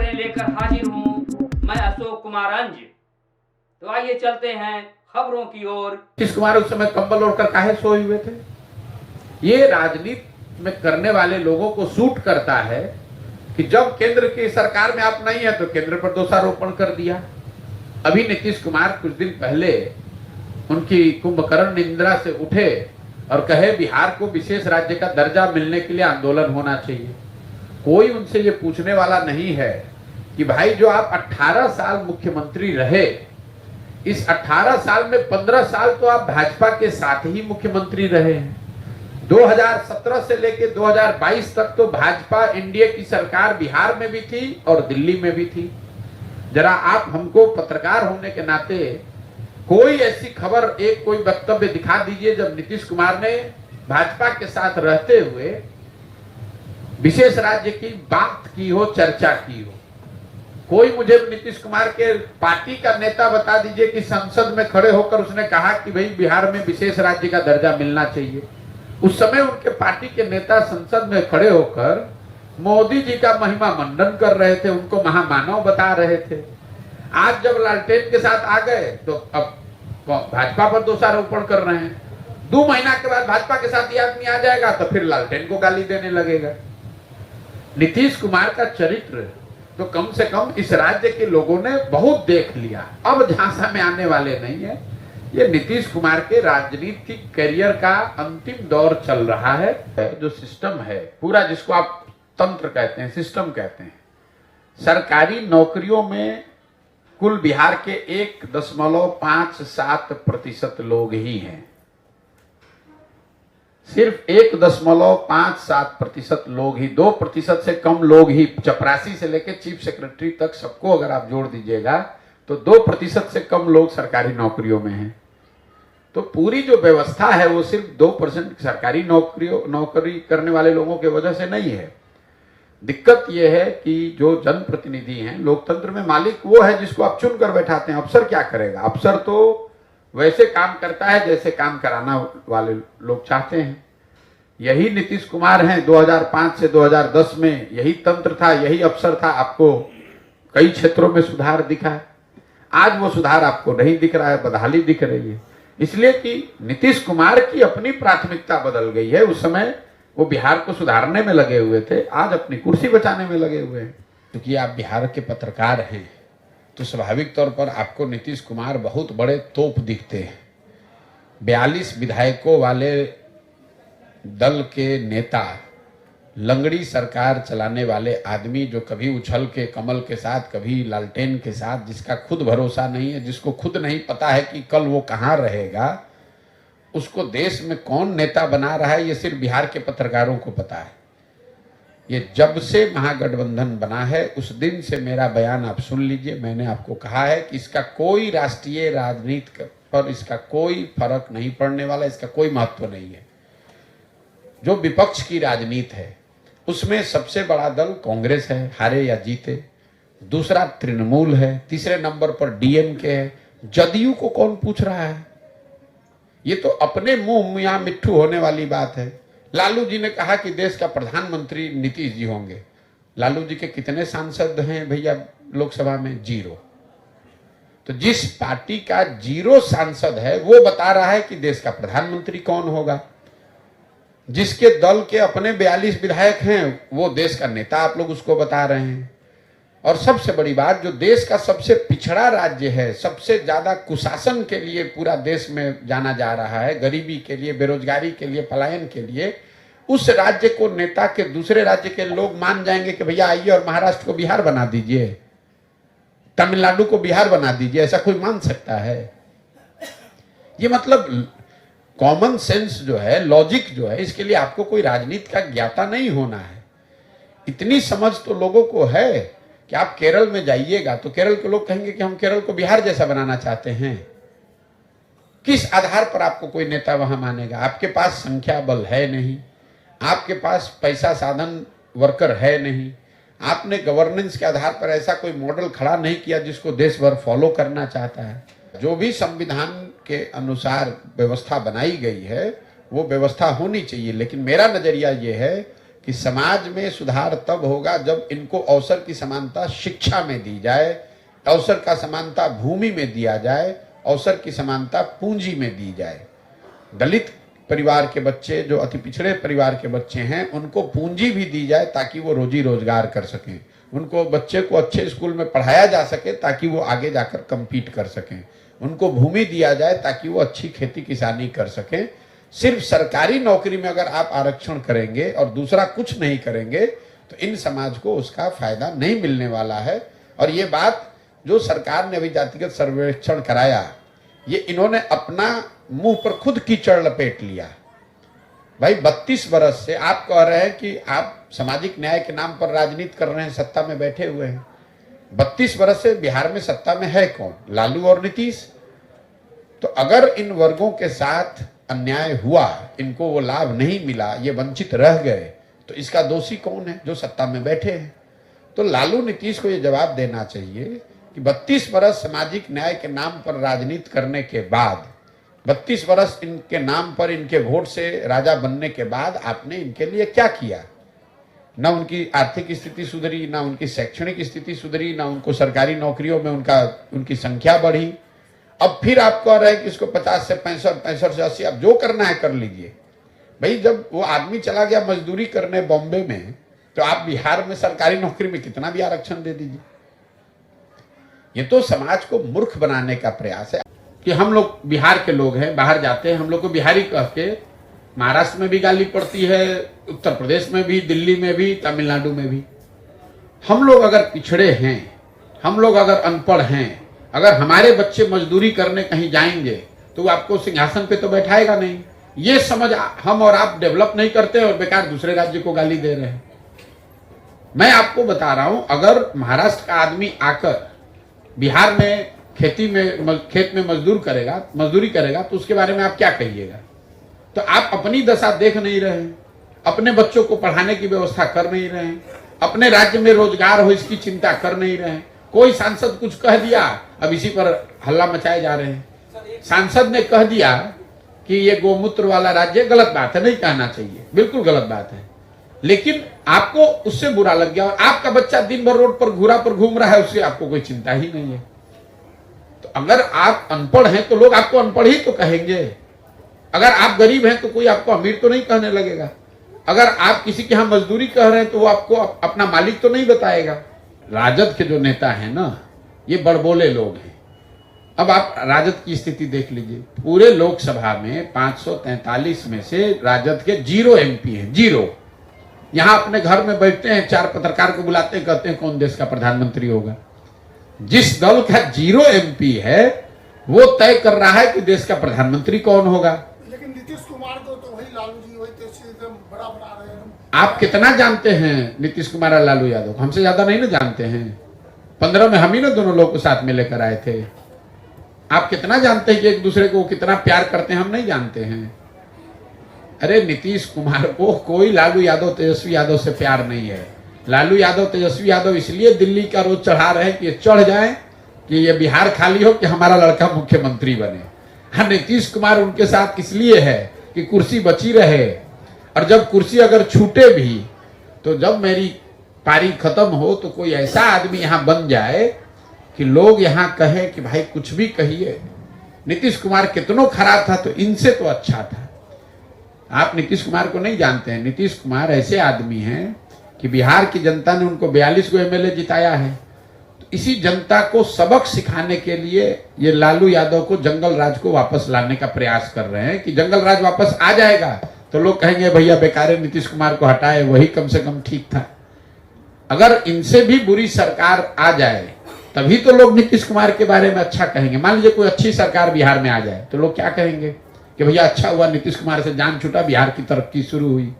खबरें लेकर हाजिर हूं मैं अशोक कुमार अंज। तो आइए चलते हैं खबरों की ओर। नीतीश कुमार उस समय कंबल ओढ़कर काहे सोए हुए थे? ये राजनीति में करने वाले लोगों को सूट करता है कि जब केंद्र की सरकार में आप नहीं है तो केंद्र पर दोषारोपण कर दिया। अभी नीतीश कुमार कुछ दिन पहले उनकी कुंभकर्ण निंद्रा से उठे और कहे बिहार को विशेष राज्य का दर्जा मिलने के लिए आंदोलन होना चाहिए। कोई उनसे ये पूछने वाला नहीं है कि भाई जो आप 18 साल मुख्यमंत्री रहे, इस 18 साल में 15 साल तो आप भाजपा के साथ ही मुख्यमंत्री रहे हैं। 2017 से लेकर 2022 तक तो भाजपा एनडीए की सरकार बिहार में भी थी और दिल्ली में भी थी। जरा आप हमको पत्रकार होने के नाते कोई ऐसी खबर, एक कोई वक्तव्य दिखा दीजिए जब नीतीश कुमार ने भाजपा के साथ रहते हुए विशेष राज्य की बात की हो, चर्चा की हो। कोई मुझे नीतीश कुमार के पार्टी का नेता बता दीजिए कि संसद में खड़े होकर उसने कहा कि भाई बिहार में विशेष राज्य का दर्जा मिलना चाहिए। उस समय उनके पार्टी के नेता संसद में खड़े होकर मोदी जी का महिमा मंडन कर रहे थे, उनको महामानव बता रहे थे। आज जब लालटेन के साथ आ गए तो अब भाजपा पर दोषारोपण कर रहे हैं। 2 महीना के बाद भाजपा के साथ ये आदमी आ जाएगा तो फिर लालटेन को गाली देने लगेगा। नीतीश कुमार का चरित्र तो कम से कम इस राज्य के लोगों ने बहुत देख लिया, अब झांसा में आने वाले नहीं है। ये नीतीश कुमार के राजनीतिक करियर का अंतिम दौर चल रहा है। जो सिस्टम है पूरा, जिसको आप तंत्र कहते हैं, सिस्टम कहते हैं, सरकारी नौकरियों में कुल बिहार के 1.57% लोग ही हैं। सिर्फ 1.57% लोग ही, 2% से कम लोग ही, चपरासी से लेकर चीफ सेक्रेटरी तक सबको अगर आप जोड़ दीजिएगा तो 2% से कम लोग सरकारी नौकरियों में हैं। तो पूरी जो व्यवस्था है वो सिर्फ 2% सरकारी नौकरी करने वाले लोगों की वजह से नहीं है। दिक्कत यह है कि जो जनप्रतिनिधि हैं, लोकतंत्र में मालिक वो है जिसको आप चुनकर बैठाते हैं। अफसर क्या करेगा? अफसर तो वैसे काम करता है जैसे काम कराना वाले लोग चाहते हैं। यही नीतीश कुमार हैं। 2005 से 2010 में यही तंत्र था, यही अफसर था। आपको कई क्षेत्रों में सुधार दिखा है, आज वो सुधार आपको नहीं दिख रहा है, बदहाली दिख रही है। इसलिए कि नीतीश कुमार की अपनी प्राथमिकता बदल गई है। उस समय वो बिहार को सुधारने में लगे हुए थे, आज अपनी कुर्सी बचाने में लगे हुए हैं। क्योंकि आप बिहार के पत्रकार हैं तो स्वाभाविक तौर पर आपको नीतीश कुमार बहुत बड़े तोप दिखते हैं। 42 विधायकों वाले दल के नेता, लंगड़ी सरकार चलाने वाले आदमी, जो कभी उछल के कमल के साथ, कभी लालटेन के साथ, जिसका खुद भरोसा नहीं है, जिसको खुद नहीं पता है कि कल वो कहाँ रहेगा, उसको देश में कौन नेता बना रहा है ये सिर्फ बिहार के पत्रकारों को पता है। ये जब से महागठबंधन बना है उस दिन से मेरा बयान आप सुन लीजिए। मैंने आपको कहा है कि इसका कोई राष्ट्रीय राजनीति पर इसका कोई फर्क नहीं पड़ने वाला, इसका कोई महत्व नहीं है। जो विपक्ष की राजनीति है उसमें सबसे बड़ा दल कांग्रेस है, हारे या जीते। दूसरा तृणमूल है, तीसरे नंबर पर डीएमके है। जदयू को कौन पूछ रहा है? ये तो अपने मुंह मियां मिट्ठू होने वाली बात है। लालू जी ने कहा कि देश का प्रधानमंत्री नीतीश जी होंगे। लालू जी के कितने सांसद हैं भैया लोकसभा में? 0। तो जिस पार्टी का 0 सांसद है वो बता रहा है कि देश का प्रधानमंत्री कौन होगा। जिसके दल के अपने 42 विधायक हैं वो देश का नेता आप लोग उसको बता रहे हैं। और सबसे बड़ी बात, जो देश का सबसे पिछड़ा राज्य है, सबसे ज्यादा कुशासन के लिए पूरा देश में जाना जा रहा है, गरीबी के लिए, बेरोजगारी के लिए, पलायन के लिए, उस राज्य को नेता के दूसरे राज्य के लोग मान जाएंगे कि भैया आइए और महाराष्ट्र को बिहार बना दीजिए, तमिलनाडु को बिहार बना दीजिए। ऐसा कोई मान सकता है? ये मतलब कॉमन सेंस जो है, लॉजिक जो है, इसके लिए आपको कोई राजनीति का ज्ञाता नहीं होना है। इतनी समझ तो लोगों को है कि आप केरल में जाइएगा तो केरल के लोग कहेंगे कि हम केरल को बिहार जैसा बनाना चाहते हैं। किस आधार पर आपको कोई नेता वहां मानेगा? आपके पास संख्या बल है नहीं, आपके पास पैसा साधन वर्कर है नहीं, आपने गवर्नेंस के आधार पर ऐसा कोई मॉडल खड़ा नहीं किया जिसको देश भर फॉलो करना चाहता है। जो भी संविधान के अनुसार व्यवस्था बनाई गई है वो व्यवस्था होनी चाहिए, लेकिन मेरा नजरिया ये है कि समाज में सुधार तब होगा जब इनको अवसर की समानता शिक्षा में दी जाए, अवसर का समानता भूमि में दिया जाए, अवसर की समानता पूंजी में दी जाए। दलित परिवार के बच्चे, जो अति पिछड़े परिवार के बच्चे हैं, उनको पूंजी भी दी जाए ताकि वो रोजी रोजगार कर सकें। उनको बच्चे को अच्छे स्कूल में पढ़ाया जा सके ताकि वो आगे जाकर compete कर सकें। उनको भूमि दिया जाए ताकि वो अच्छी खेती किसानी कर सकें। सिर्फ सरकारी नौकरी में अगर आप आरक्षण करेंगे और दूसरा कुछ नहीं करेंगे तो इन समाज को उसका फायदा नहीं मिलने वाला है। और ये बात जो सरकार ने अभी जातिगत सर्वेक्षण कराया, ये इन्होंने अपना मुंह पर खुद कीचड़ लपेट लिया। भाई 32 बरस से आप कह रहे हैं कि आप सामाजिक न्याय के नाम पर राजनीति कर रहे हैं, सत्ता में बैठे हुए हैं। 32 बरस से बिहार में सत्ता में है कौन? लालू और नीतीश। तो अगर इन वर्गों के साथ अन्याय हुआ, इनको वो लाभ नहीं मिला, ये वंचित रह गए, तो इसका दोषी कौन है? जो सत्ता में बैठे हैं। तो लालू नीतीश को ये जवाब देना चाहिए कि 32 बरस सामाजिक न्याय के नाम पर राजनीति करने के बाद, 32 बरस इनके नाम पर इनके वोट से राजा बनने के बाद आपने इनके लिए क्या किया? ना उनकी आर्थिक स्थिति सुधरी, ना उनकी शैक्षणिक स्थिति सुधरी, ना उनको सरकारी नौकरियों में उनकी संख्या बढ़ी। अब फिर आप कह रहे हैं कि इसको 50 से 65, 65 से 80, अब जो करना है कर लीजिए। भाई जब वो आदमी चला गया मजदूरी करने बॉम्बे में, तो आप बिहार में सरकारी नौकरी में कितना भी आरक्षण दे दीजिए। ये तो समाज को मूर्ख बनाने का प्रयास है कि हम लोग बिहार के लोग हैं, बाहर जाते हैं, हम लोग को बिहारी कह के महाराष्ट्र में भी गाली पड़ती है, उत्तर प्रदेश में भी, दिल्ली में भी, तमिलनाडु में भी। हम लोग अगर पिछड़े हैं, हम लोग अगर अनपढ़ हैं, अगर हमारे बच्चे मजदूरी करने कहीं जाएंगे तो वो आपको सिंहासन पे तो बैठाएगा नहीं। ये समझ हम और आप डेवलप नहीं करते और बेकार दूसरे राज्य को गाली दे रहे हैं। मैं आपको बता रहा हूं, अगर महाराष्ट्र का आदमी आकर बिहार में खेत में मजदूरी करेगा तो उसके बारे में आप क्या कहिएगा? तो आप अपनी दशा देख नहीं रहे, अपने बच्चों को पढ़ाने की व्यवस्था कर नहीं रहे, अपने राज्य में रोजगार हो इसकी चिंता कर नहीं रहे। कोई सांसद कुछ कह दिया, अब इसी पर हल्ला मचाए जा रहे हैं। सांसद ने कह दिया कि ये गोमूत्र वाला राज्य, गलत बात है, नहीं कहना चाहिए, बिल्कुल गलत बात है, लेकिन आपको उससे बुरा लग गया और आपका बच्चा दिन भर रोड पर घूरा पर घूम रहा है, उससे आपको कोई चिंता ही नहीं है। तो अगर आप अनपढ़ हैं तो लोग आपको अनपढ़ ही तो कहेंगे। अगर आप गरीब हैं तो कोई आपको अमीर तो नहीं कहने लगेगा। अगर आप किसी के यहां मजदूरी कह रहे हैं तो वो आपको अपना मालिक तो नहीं बताएगा। राजद के जो नेता हैं ना, ये बड़बोले लोग हैं। अब आप राजद की स्थिति देख लीजिए, पूरे लोकसभा में 543 में से राजद के 0 MP हैं, 0। यहां अपने घर में बैठते हैं, 4 पत्रकार को बुलाते हैं, कहते हैं कौन देश का प्रधानमंत्री होगा। जिस दल का 0 MP है वो तय कर रहा है कि देश का प्रधानमंत्री कौन होगा। लेकिन नीतीश कुमार को तो वही लालू जी वही एकदम बड़ा बना रहे हैं। आप कितना जानते हैं नीतीश कुमार और लालू यादव? हमसे ज्यादा नहीं ना जानते हैं। 15 में हम ही ना दोनों लोग को साथ में लेकर आए थे। आप कितना जानते हैं कि एक दूसरे को कितना प्यार करते हैं? हम नहीं जानते हैं। अरे नीतीश कुमार को कोई लालू यादव तेजस्वी यादव से प्यार नहीं है। लालू यादव तेजस्वी यादव इसलिए दिल्ली का रोज चढ़ा रहे हैं कि ये चढ़ जाए कि ये बिहार खाली हो कि हमारा लड़का मुख्यमंत्री बने। हाँ, नीतीश कुमार उनके साथ इसलिए है कि कुर्सी बची रहे, और जब कुर्सी अगर छूटे भी तो जब मेरी पारी खत्म हो तो कोई ऐसा आदमी यहां बन जाए कि लोग यहां कहे कि भाई कुछ भी कहिए, नीतीश कुमार कितनों खराब था तो इनसे तो अच्छा था। आप नीतीश कुमार को नहीं जानते हैं। नीतीश कुमार ऐसे आदमी हैं कि बिहार की जनता ने उनको 42 को MLA जिताया है। तो इसी जनता को सबक सिखाने के लिए ये लालू यादव को जंगल राज को वापस लाने का प्रयास कर रहे हैं कि जंगल राज वापस आ जाएगा तो लोग कहेंगे भैया बेकार नीतीश कुमार को हटाए, वही कम से कम ठीक था। अगर इनसे भी बुरी सरकार आ जाए तभी तो लोग नीतीश कुमार के बारे में अच्छा कहेंगे। मान लीजिए कोई अच्छी सरकार बिहार में आ जाए तो लोग क्या कहेंगे कि भैया अच्छा हुआ नीतीश कुमार से जान छूटा, बिहार की तरक्की शुरू हुई।